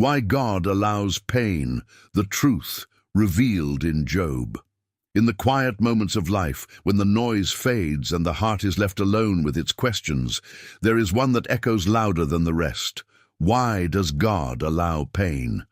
Why God allows pain, the truth revealed in Job. In the quiet moments of life, when the noise fades and the heart is left alone with its questions, there is one that echoes louder than the rest. Why does God allow pain?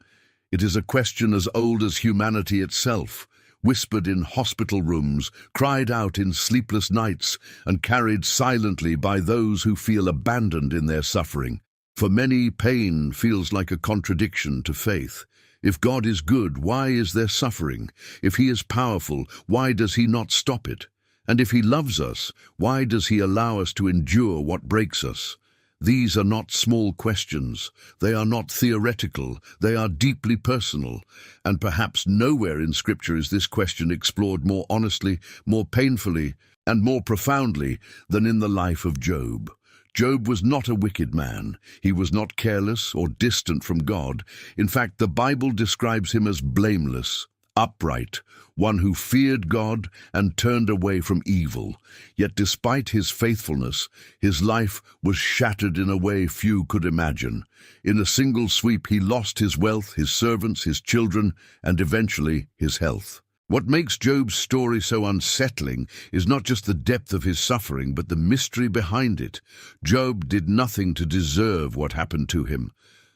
It is a question as old as humanity itself, whispered in hospital rooms, cried out in sleepless nights, and carried silently by those who feel abandoned in their suffering. For many, pain feels like a contradiction to faith. If God is good, why is there suffering? If He is powerful, why does He not stop it? And if He loves us, why does He allow us to endure what breaks us? These are not small questions. They are not theoretical. They are deeply personal. And perhaps nowhere in Scripture is this question explored more honestly, more painfully, and more profoundly than in the life of Job. Job was not a wicked man. He was not careless or distant from God. In fact, the Bible describes him as blameless, upright, one who feared God and turned away from evil. Yet despite his faithfulness, his life was shattered in a way few could imagine. In a single sweep, he lost his wealth, his servants, his children, and eventually his health. What makes Job's story so unsettling is not just the depth of his suffering, but the mystery behind it. Job did nothing to deserve what happened to him.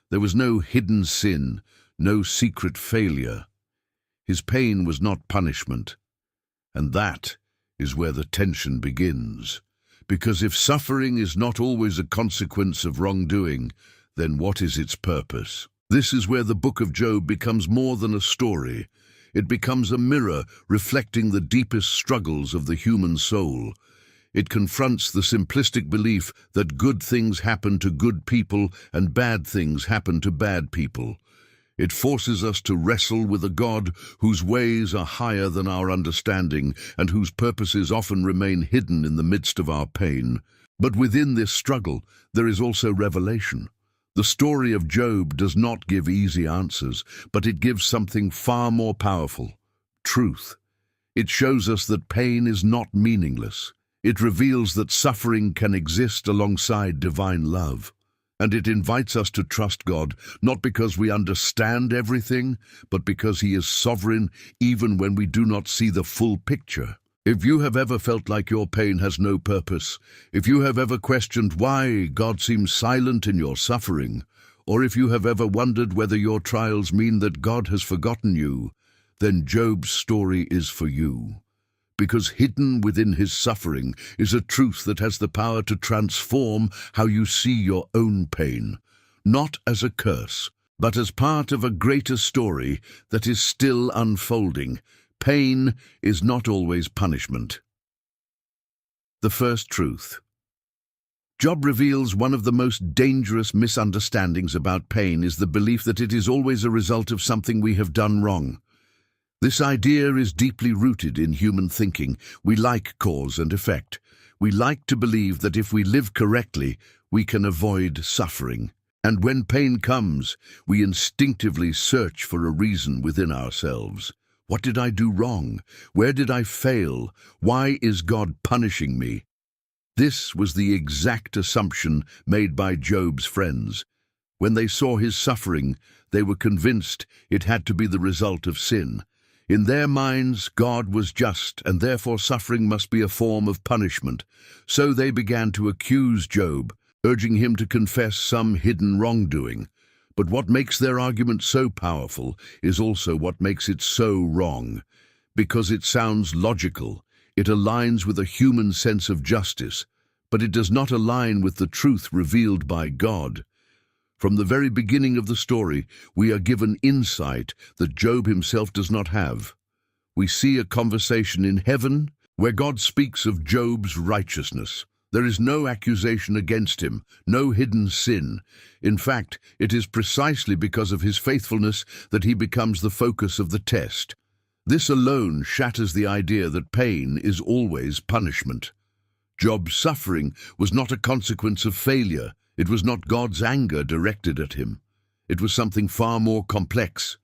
There was no hidden sin, no secret failure. His pain was not punishment. And that is where the tension begins. Because if suffering is not always a consequence of wrongdoing, then what is its purpose? This is where the book of Job becomes more than a story. It becomes a mirror reflecting the deepest struggles of the human soul. It confronts the simplistic belief that good things happen to good people and bad things happen to bad people. It forces us to wrestle with a God whose ways are higher than our understanding and whose purposes often remain hidden in the midst of our pain. But within this struggle, there is also revelation. The story of Job does not give easy answers, but it gives something far more powerful: truth. It shows us that pain is not meaningless. It reveals that suffering can exist alongside divine love. And it invites us to trust God, not because we understand everything, but because He is sovereign even when we do not see the full picture. If you have ever felt like your pain has no purpose, if you have ever questioned why God seems silent in your suffering, or if you have ever wondered whether your trials mean that God has forgotten you, then Job's story is for you. Because hidden within his suffering is a truth that has the power to transform how you see your own pain, not as a curse, but as part of a greater story that is still unfolding. Pain is not always punishment. The first truth. Job reveals one of the most dangerous misunderstandings about pain is the belief that it is always a result of something we have done wrong. This idea is deeply rooted in human thinking. We like cause and effect. We like to believe that if we live correctly, we can avoid suffering. And when pain comes, we instinctively search for a reason within ourselves. What did I do wrong? Where did I fail? Why is God punishing me? This was the exact assumption made by Job's friends. When they saw his suffering, they were convinced it had to be the result of sin. In their minds, God was just, and therefore suffering must be a form of punishment. So they began to accuse Job, urging him to confess some hidden wrongdoing. But what makes their argument so powerful is also what makes it so wrong. Because it sounds logical, it aligns with a human sense of justice, but it does not align with the truth revealed by God. From the very beginning of the story, we are given insight that Job himself does not have. We see a conversation in heaven where God speaks of Job's righteousness. There is no accusation against him, no hidden sin. In fact, it is precisely because of his faithfulness that he becomes the focus of the test. This alone shatters the idea that pain is always punishment. Job's suffering was not a consequence of failure. It was not God's anger directed at him. It was something far more complex,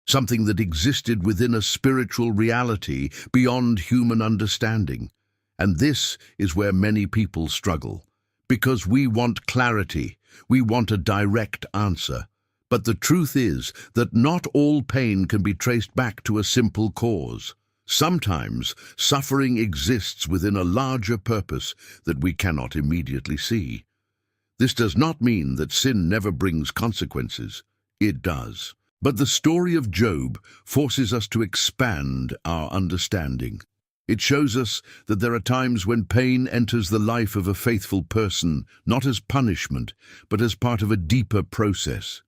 something that existed within a spiritual reality beyond human understanding. And this is where many people struggle, because we want clarity, we want a direct answer. But the truth is that not all pain can be traced back to a simple cause. Sometimes suffering exists within a larger purpose that we cannot immediately see. This does not mean that sin never brings consequences. It does. But the story of Job forces us to expand our understanding. It shows us that there are times when pain enters the life of a faithful person, not as punishment, but as part of a deeper process.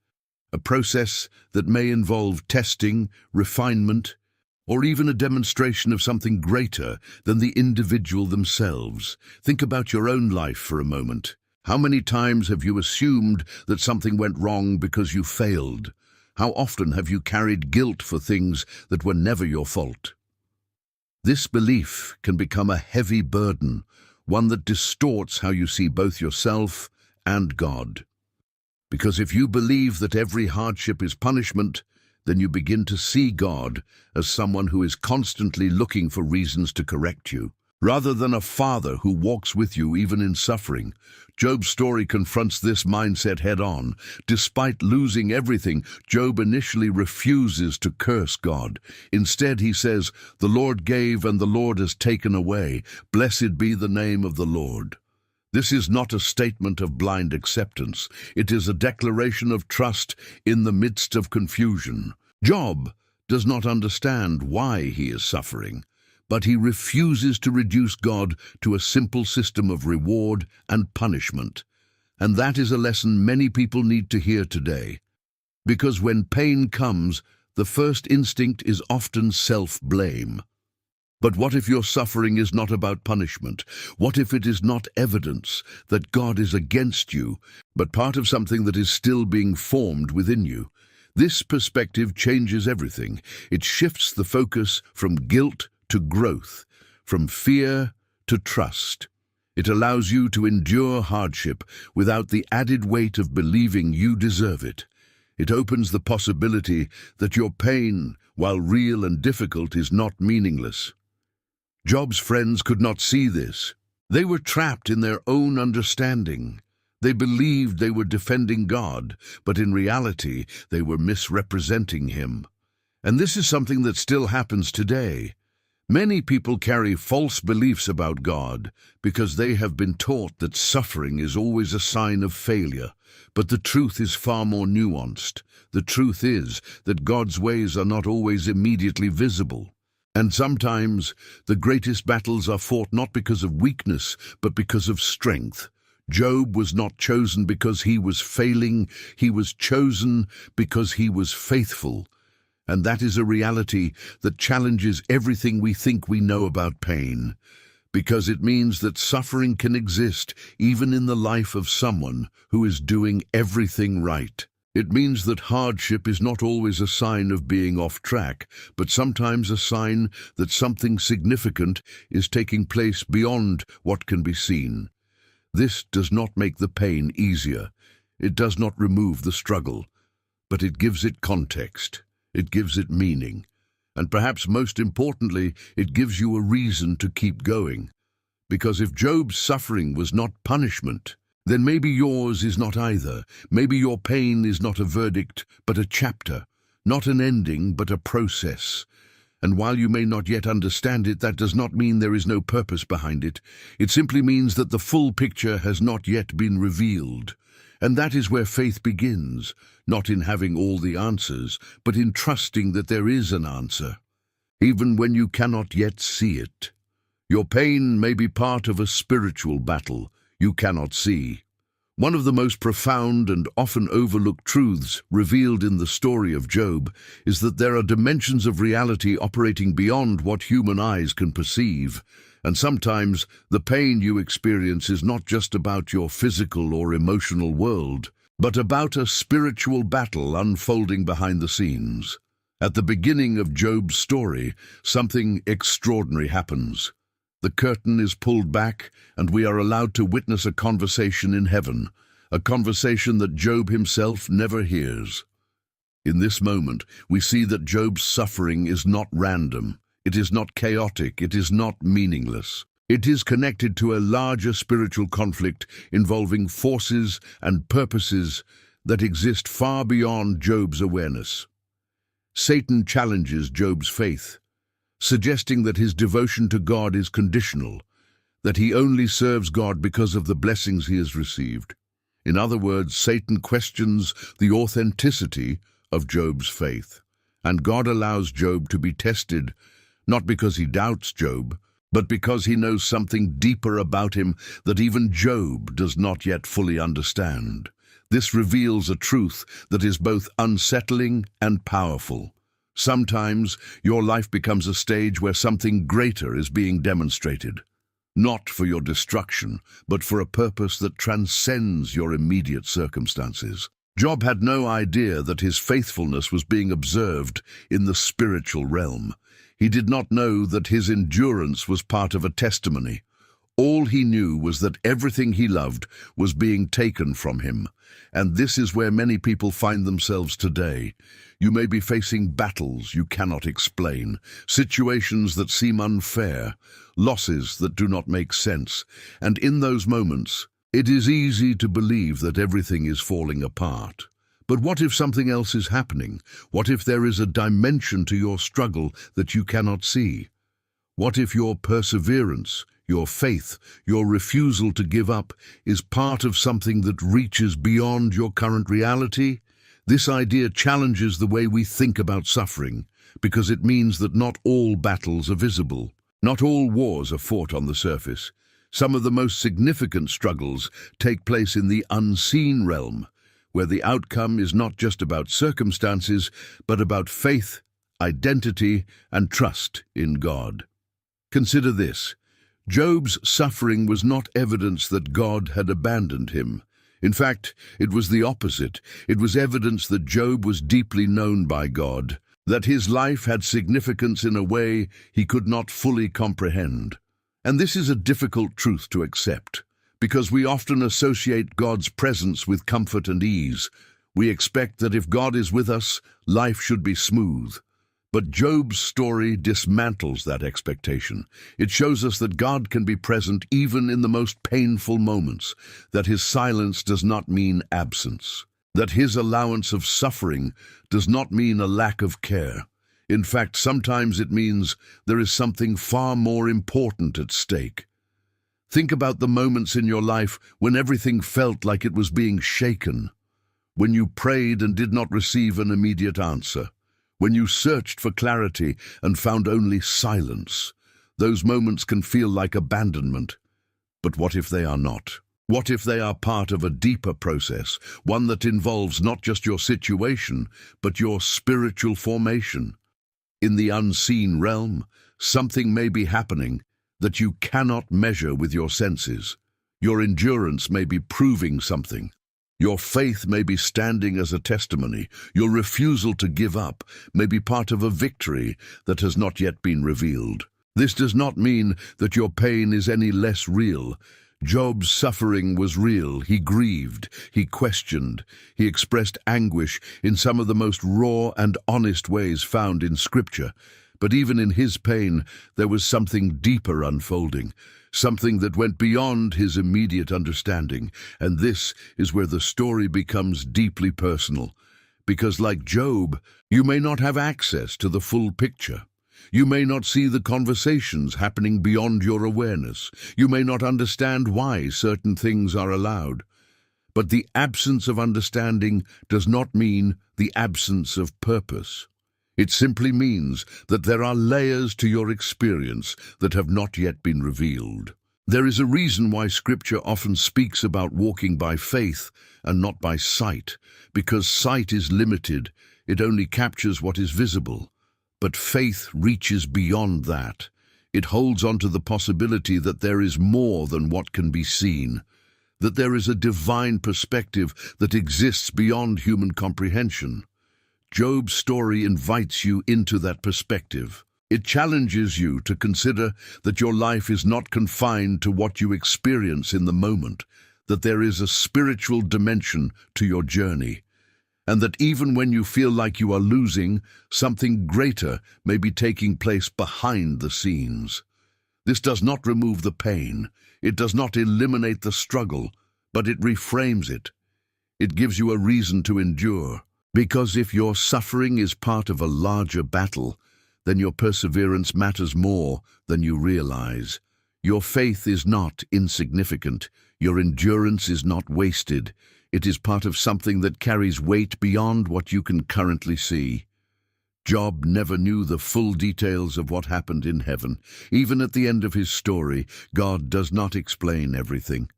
A process that may involve testing, refinement, or even a demonstration of something greater than the individual themselves. Think about your own life for a moment. How many times have you assumed that something went wrong because you failed? How often have you carried guilt for things that were never your fault? This belief can become a heavy burden, one that distorts how you see both yourself and God. Because if you believe that every hardship is punishment, then you begin to see God as someone who is constantly looking for reasons to correct you, rather than a father who walks with you even in suffering. Job's story confronts this mindset head-on. Despite losing everything, Job initially refuses to curse God. Instead, he says, "The Lord gave and the Lord has taken away. Blessed be the name of the Lord." This is not a statement of blind acceptance. It is a declaration of trust in the midst of confusion. Job does not understand why he is suffering, but he refuses to reduce God to a simple system of reward and punishment. And that is a lesson many people need to hear today. Because when pain comes, the first instinct is often self-blame. But what if your suffering is not about punishment? What if it is not evidence that God is against you, but part of something that is still being formed within you? This perspective changes everything. It shifts the focus from guilt to growth, from fear to trust. It allows you to endure hardship without the added weight of believing you deserve it. It opens the possibility that your pain, while real and difficult, is not meaningless. Job's friends could not see this. They were trapped in their own understanding. They believed they were defending God, but in reality, they were misrepresenting Him. And this is something that still happens today. Many people carry false beliefs about God because they have been taught that suffering is always a sign of failure. But the truth is far more nuanced. The truth is that God's ways are not always immediately visible. And sometimes the greatest battles are fought not because of weakness, but because of strength. Job was not chosen because he was failing. He was chosen because he was faithful. And that is a reality that challenges everything we think we know about pain, because it means that suffering can exist even in the life of someone who is doing everything right. It means that hardship is not always a sign of being off track, but sometimes a sign that something significant is taking place beyond what can be seen. This does not make the pain easier. It does not remove the struggle, but it gives it context. It gives it meaning. And perhaps most importantly, it gives you a reason to keep going. Because if Job's suffering was not punishment, then maybe yours is not either. Maybe your pain is not a verdict, but a chapter. Not an ending, but a process. And while you may not yet understand it, that does not mean there is no purpose behind it. It simply means that the full picture has not yet been revealed. And that is where faith begins, not in having all the answers, but in trusting that there is an answer, even when you cannot yet see it. Your pain may be part of a spiritual battle you cannot see. One of the most profound and often overlooked truths revealed in the story of Job is that there are dimensions of reality operating beyond what human eyes can perceive. And sometimes the pain you experience is not just about your physical or emotional world, but about a spiritual battle unfolding behind the scenes. At the beginning of Job's story, something extraordinary happens. The curtain is pulled back, and we are allowed to witness a conversation in heaven, a conversation that Job himself never hears. In this moment, we see that Job's suffering is not random. It is not chaotic. It is not meaningless. It is connected to a larger spiritual conflict involving forces and purposes that exist far beyond Job's awareness. Satan challenges Job's faith, suggesting that his devotion to God is conditional, that he only serves God because of the blessings he has received. In other words, Satan questions the authenticity of Job's faith, and God allows Job to be tested, not because he doubts Job, but because he knows something deeper about him that even Job does not yet fully understand. This reveals a truth that is both unsettling and powerful. Sometimes your life becomes a stage where something greater is being demonstrated, not for your destruction, but for a purpose that transcends your immediate circumstances. Job had no idea that his faithfulness was being observed in the spiritual realm. He did not know that his endurance was part of a testimony. All he knew was that everything he loved was being taken from him. And this is where many people find themselves today. You may be facing battles you cannot explain, situations that seem unfair, losses that do not make sense. And in those moments, it is easy to believe that everything is falling apart. But what if something else is happening? What if there is a dimension to your struggle that you cannot see? What if your perseverance, your faith, your refusal to give up is part of something that reaches beyond your current reality? This idea challenges the way we think about suffering, because it means that not all battles are visible. Not all wars are fought on the surface. Some of the most significant struggles take place in the unseen realm, where the outcome is not just about circumstances, but about faith, identity, and trust in God. Consider this. Job's suffering was not evidence that God had abandoned him. In fact, it was the opposite. It was evidence that Job was deeply known by God, that his life had significance in a way he could not fully comprehend. And this is a difficult truth to accept, because we often associate God's presence with comfort and ease. We expect that if God is with us, life should be smooth. But Job's story dismantles that expectation. It shows us that God can be present even in the most painful moments, that his silence does not mean absence, that his allowance of suffering does not mean a lack of care. In fact, sometimes it means there is something far more important at stake. Think about the moments in your life when everything felt like it was being shaken, when you prayed and did not receive an immediate answer, when you searched for clarity and found only silence. Those moments can feel like abandonment. But what if they are not? What if they are part of a deeper process, one that involves not just your situation, but your spiritual formation? In the unseen realm, something may be happening that you cannot measure with your senses. Your endurance may be proving something. Your faith may be standing as a testimony. Your refusal to give up may be part of a victory that has not yet been revealed. This does not mean that your pain is any less real. Job's suffering was real. He grieved, he questioned, he expressed anguish in some of the most raw and honest ways found in Scripture. But even in his pain, there was something deeper unfolding, something that went beyond his immediate understanding. And this is where the story becomes deeply personal, because like Job, you may not have access to the full picture. You may not see the conversations happening beyond your awareness. You may not understand why certain things are allowed. But the absence of understanding does not mean the absence of purpose. It simply means that there are layers to your experience that have not yet been revealed. There is a reason why Scripture often speaks about walking by faith and not by sight, because sight is limited. It only captures what is visible. But faith reaches beyond that. It holds on to the possibility that there is more than what can be seen, that there is a divine perspective that exists beyond human comprehension. Job's story invites you into that perspective. It challenges you to consider that your life is not confined to what you experience in the moment, that there is a spiritual dimension to your journey, and that even when you feel like you are losing, something greater may be taking place behind the scenes. This does not remove the pain. It does not eliminate the struggle, but it reframes it. It gives you a reason to endure. Because if your suffering is part of a larger battle, then your perseverance matters more than you realize. Your faith is not insignificant. Your endurance is not wasted. It is part of something that carries weight beyond what you can currently see. Job never knew the full details of what happened in heaven. Even at the end of his story, God does not explain everything.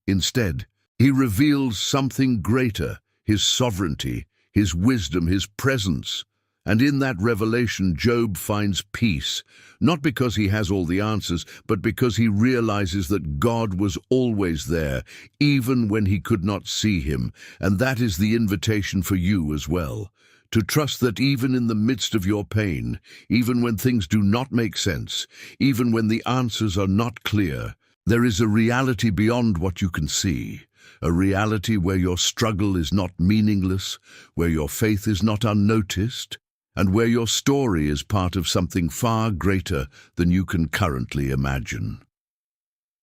Instead, he reveals something greater, his sovereignty, his wisdom, his presence. And in that revelation, Job finds peace, not because he has all the answers, but because he realizes that God was always there, even when he could not see him. And that is the invitation for you as well, to trust that even in the midst of your pain, even when things do not make sense, even when the answers are not clear, there is a reality beyond what you can see. A reality where your struggle is not meaningless, where your faith is not unnoticed, and where your story is part of something far greater than you can currently imagine.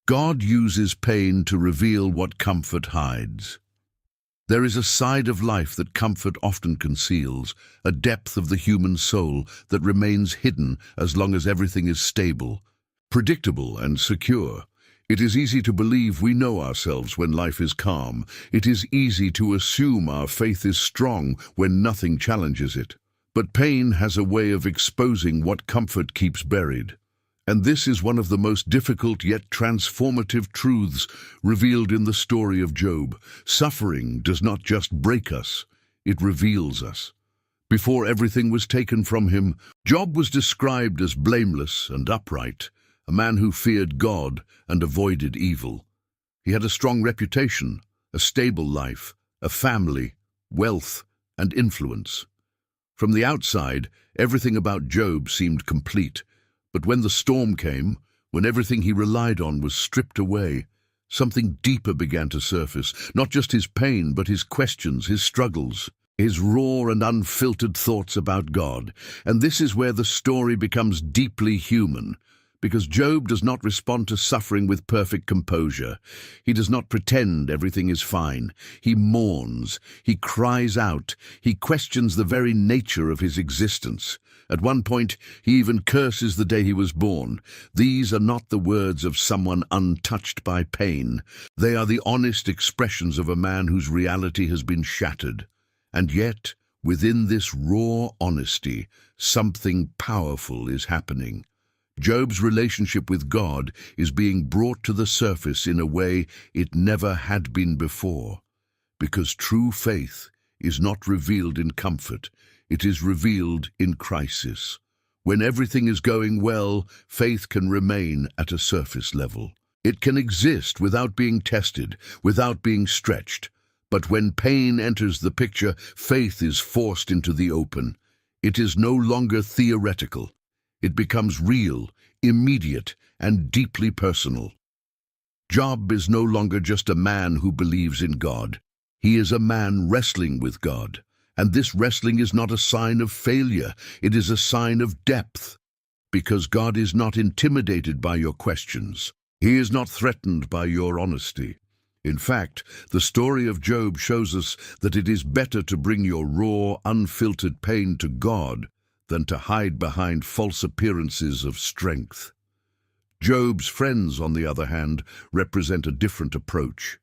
God uses pain to reveal what comfort hides. There is a side of life that comfort often conceals, a depth of the human soul that remains hidden as long as everything is stable, predictable, and secure. It is easy to believe we know ourselves when life is calm. It is easy to assume our faith is strong when nothing challenges it. But pain has a way of exposing what comfort keeps buried. And this is one of the most difficult yet transformative truths revealed in the story of Job. Suffering does not just break us, it reveals us. Before everything was taken from him, Job was described as blameless and upright, a man who feared God and avoided evil. He had a strong reputation, a stable life, a family, wealth, and influence. From the outside, everything about Job seemed complete, but when the storm came, when everything he relied on was stripped away, something deeper began to surface, not just his pain, but his questions, his struggles, his raw and unfiltered thoughts about God. And this is where the story becomes deeply human. Because Job does not respond to suffering with perfect composure. He does not pretend everything is fine. He mourns. He cries out. He questions the very nature of his existence. At one point, he even curses the day he was born. These are not the words of someone untouched by pain. They are the honest expressions of a man whose reality has been shattered. And yet, within this raw honesty, something powerful is happening. Job's relationship with God is being brought to the surface in a way it never had been before. Because true faith is not revealed in comfort, it is revealed in crisis. When everything is going well, faith can remain at a surface level. It can exist without being tested, without being stretched. But when pain enters the picture, faith is forced into the open. It is no longer theoretical. It becomes real, immediate, and deeply personal. Job is no longer just a man who believes in God. He is a man wrestling with God. And this wrestling is not a sign of failure. It is a sign of depth. Because God is not intimidated by your questions. He is not threatened by your honesty. In fact, the story of Job shows us that it is better to bring your raw, unfiltered pain to God than to hide behind false appearances of strength. Job's friends, on the other hand, represent a different approach.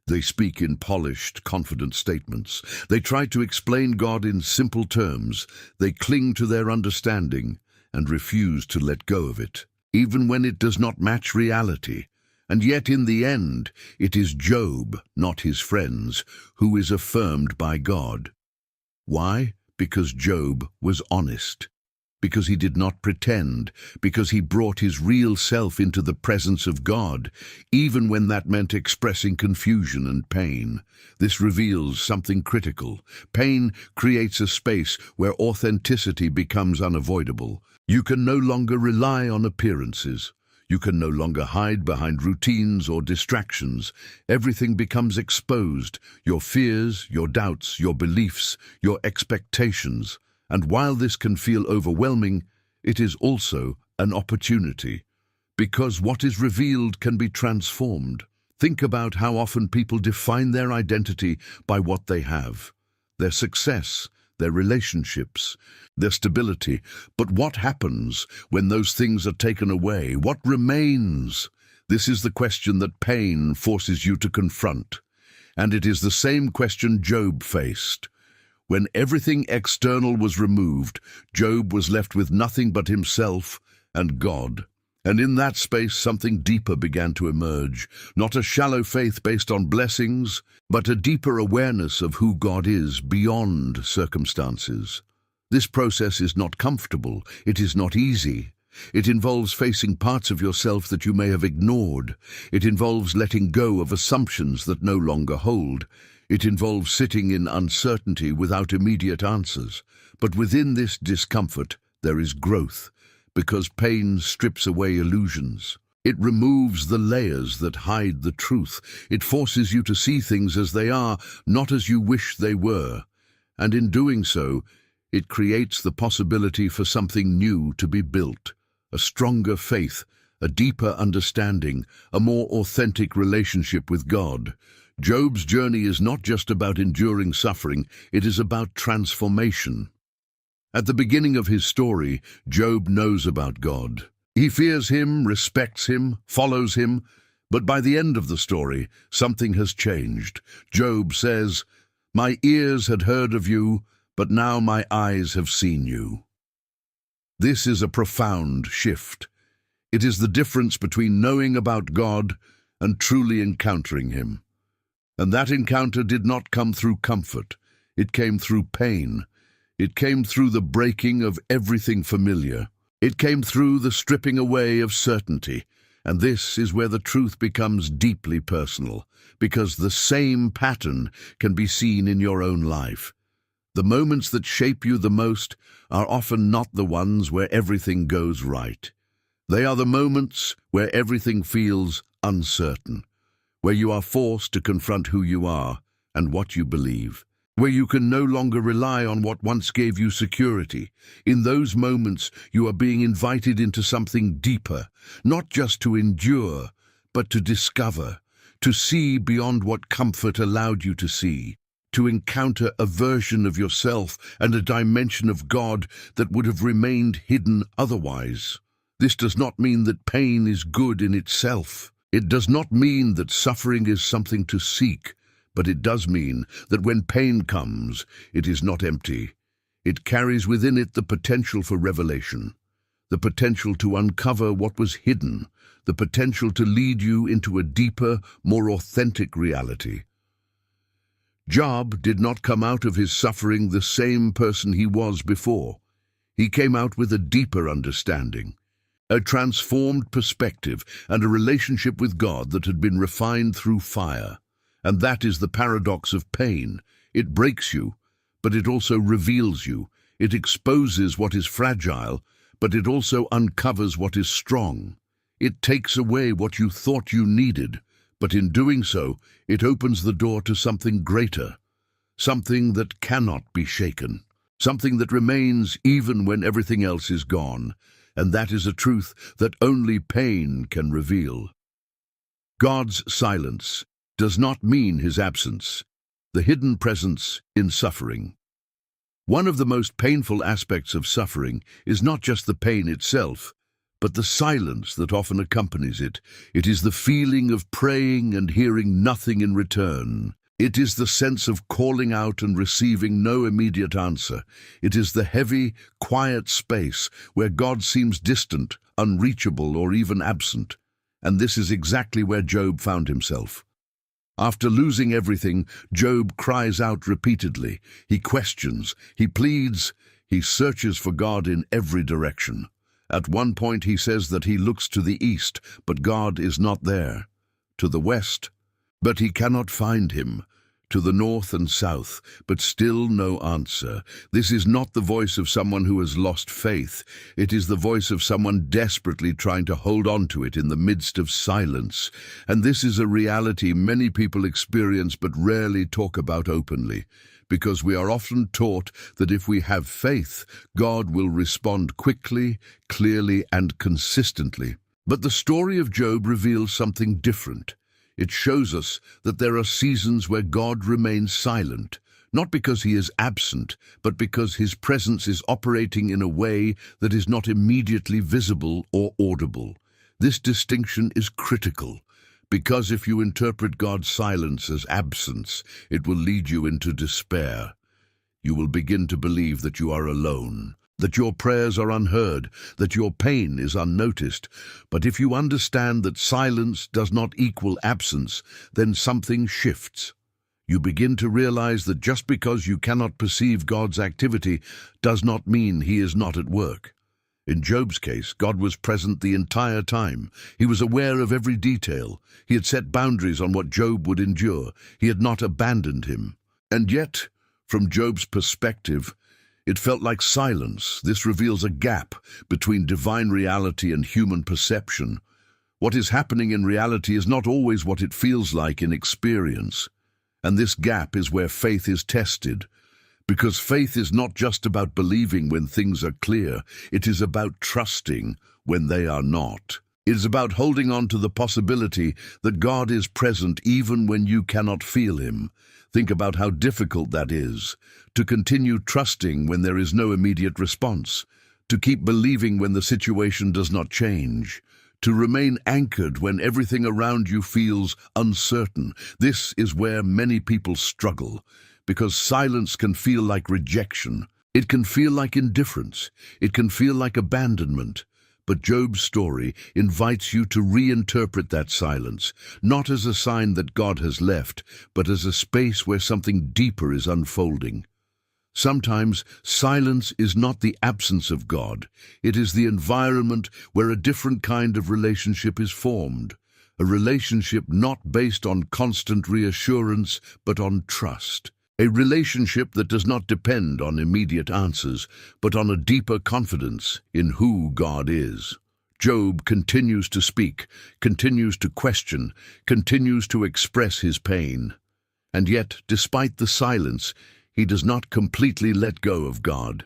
They speak in polished, confident statements. They try to explain God in simple terms. They cling to their understanding and refuse to let go of it, even when it does not match reality. And yet, in the end, it is Job, not his friends, who is affirmed by God. Why? Because Job was honest, because he did not pretend, because he brought his real self into the presence of God, even when that meant expressing confusion and pain. This reveals something critical. Pain creates a space where authenticity becomes unavoidable. You can no longer rely on appearances. You can no longer hide behind routines or distractions. Everything becomes exposed, your fears, your doubts, your beliefs, your expectations. And while this can feel overwhelming, it is also an opportunity. Because what is revealed can be transformed. Think about how often people define their identity by what they have, their success, their relationships, their stability. But what happens when those things are taken away? What remains? This is the question that pain forces you to confront. And it is the same question Job faced. When everything external was removed, Job was left with nothing but himself and God. And in that space, something deeper began to emerge. Not a shallow faith based on blessings, but a deeper awareness of who God is beyond circumstances. This process is not comfortable. It is not easy. It involves facing parts of yourself that you may have ignored. It involves letting go of assumptions that no longer hold. It involves sitting in uncertainty without immediate answers. But within this discomfort, there is growth, because pain strips away illusions. It removes the layers that hide the truth. It forces you to see things as they are, not as you wish they were. And in doing so, it creates the possibility for something new to be built. A stronger faith, a deeper understanding, a more authentic relationship with God. Job's journey is not just about enduring suffering, it is about transformation. At the beginning of his story, Job knows about God. He fears him, respects him, follows him, but by the end of the story, something has changed. Job says, "My ears had heard of you, but now my eyes have seen you." This is a profound shift. It is the difference between knowing about God and truly encountering him. And that encounter did not come through comfort. It came through pain. It came through the breaking of everything familiar. It came through the stripping away of certainty. And this is where the truth becomes deeply personal, because the same pattern can be seen in your own life. The moments that shape you the most are often not the ones where everything goes right. They are the moments where everything feels uncertain, where you are forced to confront who you are and what you believe, where you can no longer rely on what once gave you security. In those moments, you are being invited into something deeper, not just to endure, but to discover, to see beyond what comfort allowed you to see, to encounter a version of yourself and a dimension of God that would have remained hidden otherwise. This does not mean that pain is good in itself. It does not mean that suffering is something to seek, but it does mean that when pain comes, it is not empty. It carries within it the potential for revelation, the potential to uncover what was hidden, the potential to lead you into a deeper, more authentic reality. Job did not come out of his suffering the same person he was before. He came out with a deeper understanding, a transformed perspective, and a relationship with God that had been refined through fire. And that is the paradox of pain. It breaks you, but it also reveals you. It exposes what is fragile, but it also uncovers what is strong. It takes away what you thought you needed, but in doing so, it opens the door to something greater, something that cannot be shaken, something that remains even when everything else is gone. And that is a truth that only pain can reveal. God's silence does not mean his absence, the hidden presence in suffering. One of the most painful aspects of suffering is not just the pain itself, but the silence that often accompanies it. It is the feeling of praying and hearing nothing in return. It is the sense of calling out and receiving no immediate answer. It is the heavy, quiet space where God seems distant, unreachable, or even absent. And this is exactly where Job found himself. After losing everything, Job cries out repeatedly. He questions, he pleads, he searches for God in every direction. At one point he says that he looks to the east, but God is not there. To the west, but he cannot find him. To the north and south, but still no answer. This is not the voice of someone who has lost faith. It is the voice of someone desperately trying to hold on to it in the midst of silence. And this is a reality many people experience but rarely talk about openly, because we are often taught that if we have faith, God will respond quickly, clearly, and consistently. But the story of Job reveals something different. It shows us that there are seasons where God remains silent, not because he is absent, but because his presence is operating in a way that is not immediately visible or audible. This distinction is critical, because if you interpret God's silence as absence, it will lead you into despair. You will begin to believe that you are alone, that your prayers are unheard, that your pain is unnoticed. But if you understand that silence does not equal absence, then something shifts. You begin to realize that just because you cannot perceive God's activity does not mean he is not at work. In Job's case, God was present the entire time. He was aware of every detail. He had set boundaries on what Job would endure. He had not abandoned him. And yet, from Job's perspective, it felt like silence. This reveals a gap between divine reality and human perception. What is happening in reality is not always what it feels like in experience. And this gap is where faith is tested. Because faith is not just about believing when things are clear, it is about trusting when they are not. It is about holding on to the possibility that God is present even when you cannot feel him. Think about how difficult that is, to continue trusting when there is no immediate response, to keep believing when the situation does not change, to remain anchored when everything around you feels uncertain. This is where many people struggle. Because silence can feel like rejection. It can feel like indifference. It can feel like abandonment. But Job's story invites you to reinterpret that silence, not as a sign that God has left, but as a space where something deeper is unfolding. Sometimes silence is not the absence of God. It is the environment where a different kind of relationship is formed. A relationship not based on constant reassurance, but on trust. A relationship that does not depend on immediate answers, but on a deeper confidence in who God is. Job continues to speak, continues to question, continues to express his pain. And yet, despite the silence, he does not completely let go of God.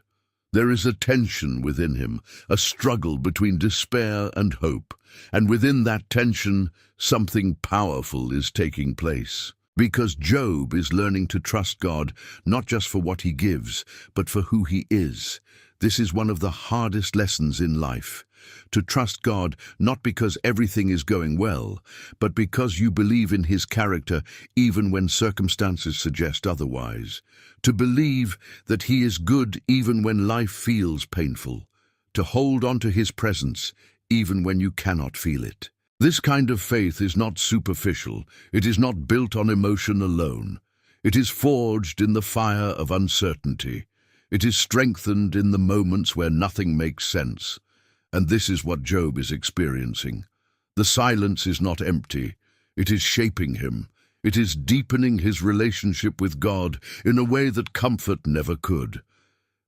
There is a tension within him, a struggle between despair and hope. And within that tension, something powerful is taking place. Because Job is learning to trust God not just for what he gives, but for who he is. This is one of the hardest lessons in life. To trust God not because everything is going well, but because you believe in his character even when circumstances suggest otherwise. To believe that he is good even when life feels painful. To hold on to his presence even when you cannot feel it. This kind of faith is not superficial. It is not built on emotion alone. It is forged in the fire of uncertainty. It is strengthened in the moments where nothing makes sense. And this is what Job is experiencing. The silence is not empty. It is shaping him. It is deepening his relationship with God in a way that comfort never could.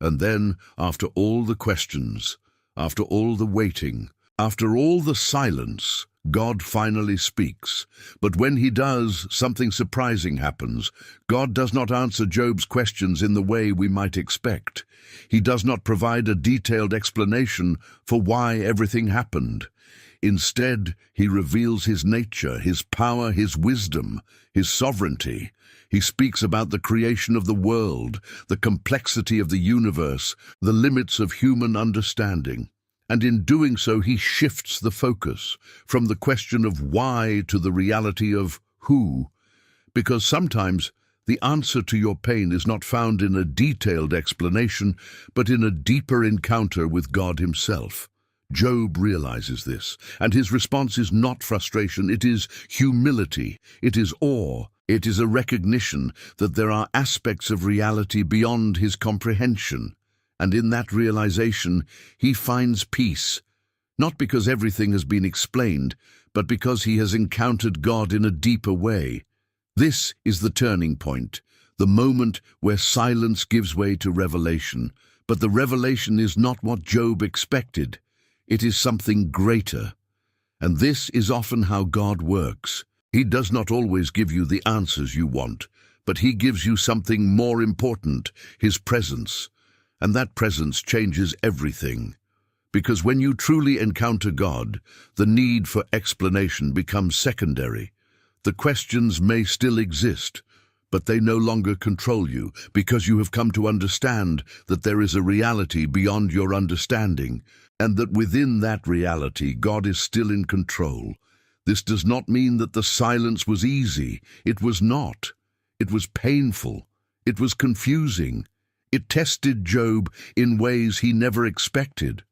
And then, after all the questions, after all the waiting, after all the silence, God finally speaks. But when he does, something surprising happens. God does not answer Job's questions in the way we might expect. He does not provide a detailed explanation for why everything happened. Instead, he reveals his nature, his power, his wisdom, his sovereignty. He speaks about the creation of the world, the complexity of the universe, the limits of human understanding. And in doing so, he shifts the focus from the question of why to the reality of who. Because sometimes the answer to your pain is not found in a detailed explanation, but in a deeper encounter with God himself. Job realizes this, and his response is not frustration, it is humility, it is awe, it is a recognition that there are aspects of reality beyond his comprehension. And in that realization, he finds peace, not because everything has been explained, but because he has encountered God in a deeper way. This is the turning point, the moment where silence gives way to revelation. But the revelation is not what Job expected. It is something greater. And this is often how God works. He does not always give you the answers you want, but he gives you something more important, his presence. And that presence changes everything. Because when you truly encounter God, the need for explanation becomes secondary. The questions may still exist, but they no longer control you because you have come to understand that there is a reality beyond your understanding, and that within that reality God is still in control. This does not mean that the silence was easy. It was not. It was painful. It was confusing. It tested Job in ways he never expected.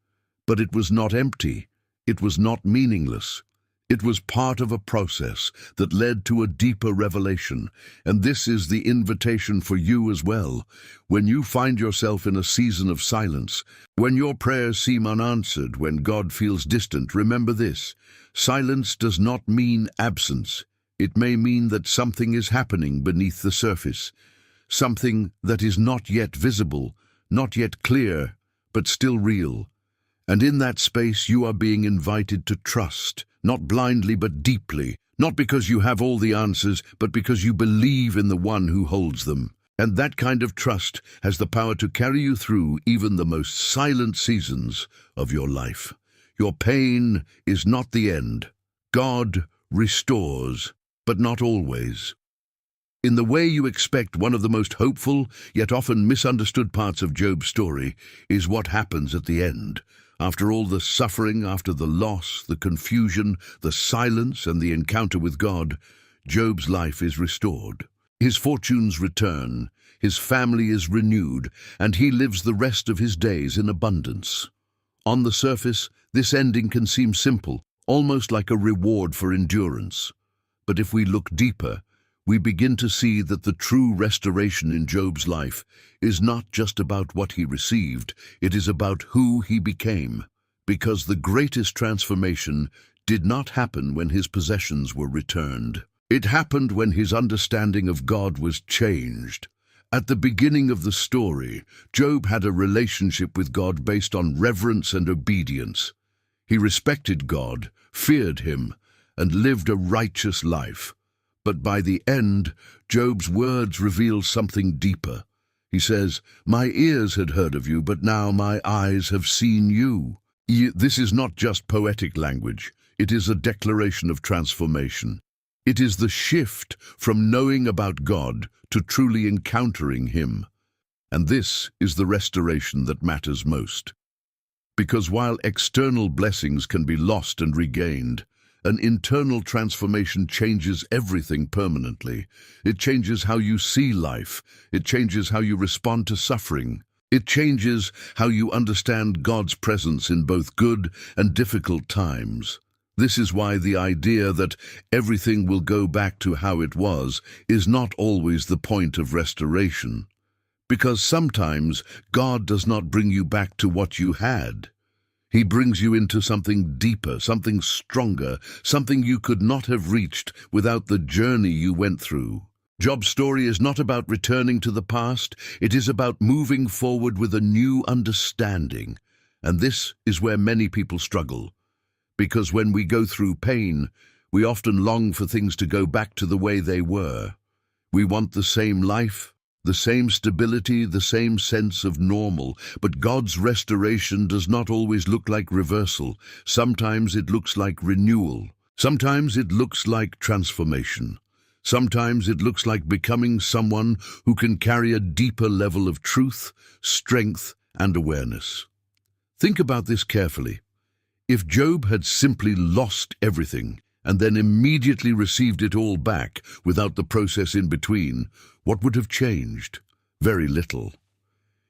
But it was not empty. It was not meaningless. It was part of a process that led to a deeper revelation, and this is the invitation for you as well. When you find yourself in a season of silence, when your prayers seem unanswered, when God feels distant, remember this: silence does not mean absence. It may mean that something is happening beneath the surface, something that is not yet visible, not yet clear, but still real. And in that space you are being invited to trust, not blindly but deeply, not because you have all the answers, but because you believe in the one who holds them. And that kind of trust has the power to carry you through even the most silent seasons of your life. Your pain is not the end. God restores, but not always. In the way you expect, one of the most hopeful, yet often misunderstood parts of Job's story is what happens at the end. After all the suffering, after the loss, the confusion, the silence, and the encounter with God, Job's life is restored. His fortunes return, his family is renewed, and he lives the rest of his days in abundance. On the surface, this ending can seem simple, almost like a reward for endurance. But if we look deeper, we begin to see that the true restoration in Job's life is not just about what he received, it is about who he became. Because the greatest transformation did not happen when his possessions were returned. It happened when his understanding of God was changed. At the beginning of the story, Job had a relationship with God based on reverence and obedience. He respected God, feared him, and lived a righteous life. But by the end, Job's words reveal something deeper. He says, "My ears had heard of you, but now my eyes have seen you." This is not just poetic language. It is a declaration of transformation. It is the shift from knowing about God to truly encountering him. And this is the restoration that matters most. Because while external blessings can be lost and regained, an internal transformation changes everything permanently. It changes how you see life. It changes how you respond to suffering. It changes how you understand God's presence in both good and difficult times. This is why the idea that everything will go back to how it was is not always the point of restoration. Because sometimes God does not bring you back to what you had. He brings you into something deeper, something stronger, something you could not have reached without the journey you went through. Job's story is not about returning to the past. It is about moving forward with a new understanding. And this is where many people struggle. Because when we go through pain, we often long for things to go back to the way they were. We want the same life, the same stability, the same sense of normal. But God's restoration does not always look like reversal. Sometimes it looks like renewal. Sometimes it looks like transformation. Sometimes it looks like becoming someone who can carry a deeper level of truth, strength, and awareness. Think about this carefully. If Job had simply lost everything and then immediately received it all back without the process in between, what would have changed? Very little.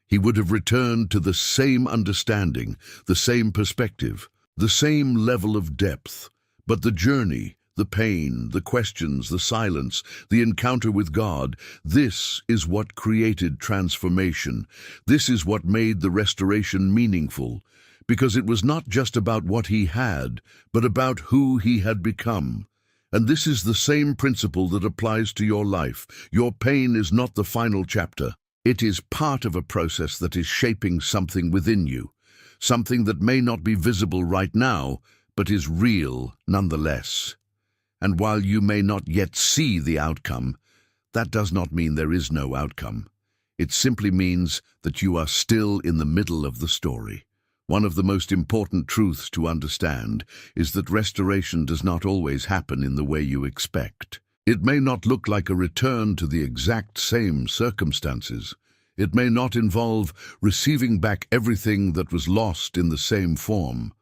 He would have returned to the same understanding, the same perspective, the same level of depth. But the journey, the pain, the questions, the silence, the encounter with God, this is what created transformation. This is what made the restoration meaningful. Because it was not just about what he had, but about who he had become. And this is the same principle that applies to your life. Your pain is not the final chapter. It is part of a process that is shaping something within you, something that may not be visible right now, but is real nonetheless. And while you may not yet see the outcome, that does not mean there is no outcome. It simply means that you are still in the middle of the story. One of the most important truths to understand is that restoration does not always happen in the way you expect. It may not look like a return to the exact same circumstances. It may not involve receiving back everything that was lost in the same form,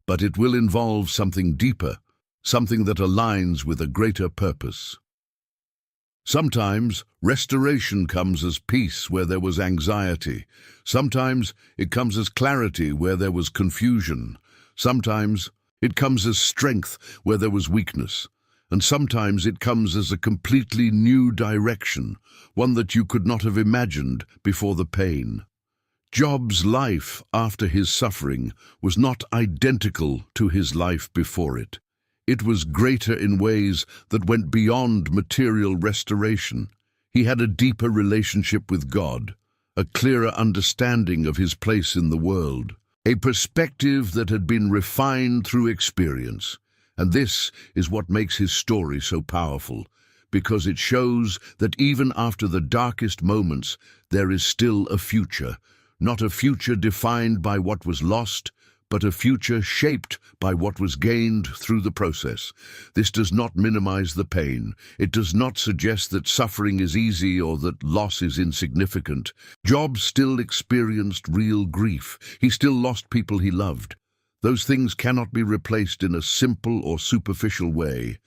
but it will involve something deeper, something that aligns with a greater purpose. Sometimes restoration comes as peace where there was anxiety. Sometimes it comes as clarity where there was confusion. Sometimes it comes as strength where there was weakness. And sometimes it comes as a completely new direction, one that you could not have imagined before the pain. Job's life after his suffering was not identical to his life before it. It was greater in ways that went beyond material restoration. He had a deeper relationship with God, a clearer understanding of his place in the world, a perspective that had been refined through experience. And this is what makes his story so powerful, because it shows that even after the darkest moments, there is still a future, not a future defined by what was lost, but a future shaped by what was gained through the process. This does not minimize the pain. It does not suggest that suffering is easy or that loss is insignificant. Job still experienced real grief. He still lost people he loved. Those things cannot be replaced in a simple or superficial way.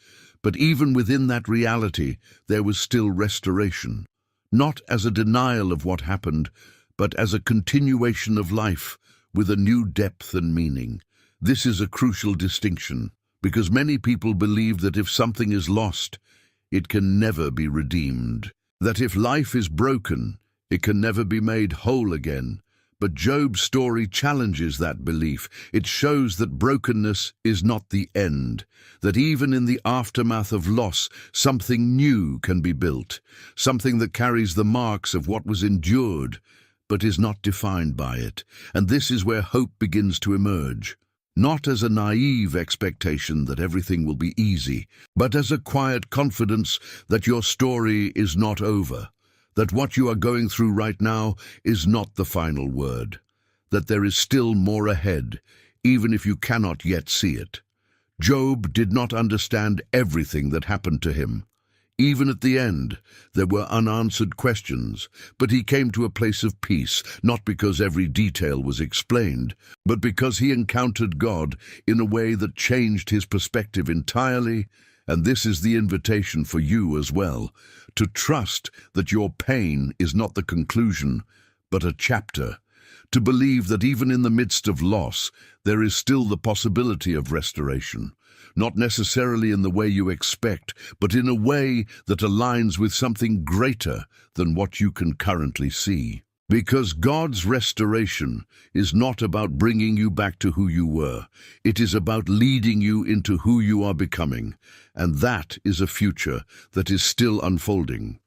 But even within that reality, there was still restoration, not as a denial of what happened, but as a continuation of life with a new depth and meaning. This is a crucial distinction, because many people believe that if something is lost, it can never be redeemed. That if life is broken, it can never be made whole again. But Job's story challenges that belief. It shows that brokenness is not the end, that even in the aftermath of loss, something new can be built, something that carries the marks of what was endured, but is not defined by it. And this is where hope begins to emerge, not as a naive expectation that everything will be easy, but as a quiet confidence that your story is not over, that what you are going through right now is not the final word, that there is still more ahead, even if you cannot yet see it. Job did not understand everything that happened to him. Even at the end, there were unanswered questions, but he came to a place of peace, not because every detail was explained, but because he encountered God in a way that changed his perspective entirely. And this is the invitation for you as well, to trust that your pain is not the conclusion, but a chapter, to believe that even in the midst of loss, there is still the possibility of restoration, not necessarily in the way you expect, but in a way that aligns with something greater than what you can currently see. Because God's restoration is not about bringing you back to who you were. It is about leading you into who you are becoming. And that is a future that is still unfolding.